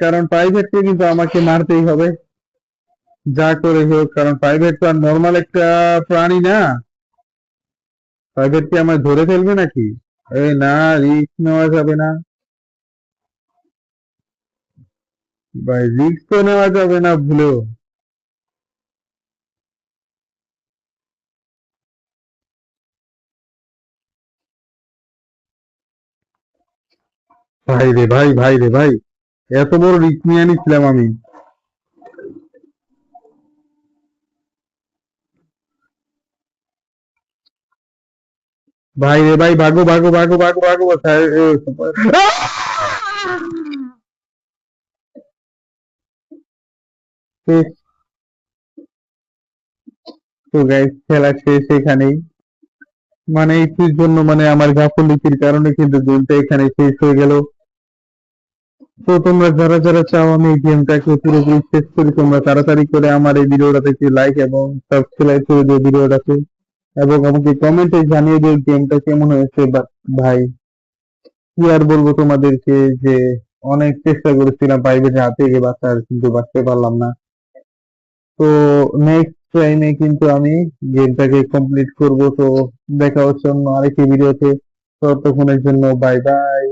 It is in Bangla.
কারণ প্রাইভেটকে কিন্তু আমাকে মারতেই হবে যা করে হোক, কারণ প্রাইভেট তো আর নর্মাল একটা প্রাণী না। প্রাইভেট কি আমায় ধরে ফেলবে নাকি? এই না, রিস্ক নেওয়া যাবে না ভাই, রিস্ক তো নেওয়া যাবে না ভুলেও। ভাই রে ভাই, ভাই রে ভাই, এত বড় রিস্ক নিয়ে নিছিলাম আমি। ভাই রে ভাই, ভাগো ভাগো ভাগো ভাগো ভাগো তো গাইস, খেলা শেষ এখানেই। মানে এটির জন্য মানে আমার গাফিলতির কারণে কিন্তু গেমটা এখানে শেষ হয়ে গেল। তো তোমরা যারা যারা চাও আমি এই গেমটাকে পুরোপুরি শেষ করি, তোমরা তাড়াতাড়ি করে আমার এই ভিডিওটাতে একটি লাইক এবং সাবস্ক্রাইব করে দিও ভিডিওটাতে, এবং আমাকে কমেন্টে জানিয়ে দিও গেমটা কেমন হয়েছে। ভাই, কি আর বলবো তোমাদেরকে, যে অনেক চেষ্টা করেছিলাম প্রাইভেটে হাতে গিয়ে বাঁচার, কিন্তু বাঁচতে পারলাম না। তো নেক্সট টাইমে কিন্তু আমি গেমটাকে কমপ্লিট করব। তো দেখা হচ্ছে অন্য আরেকটি ভিডিওতে। ততক্ষণের জন্য বাই বাই।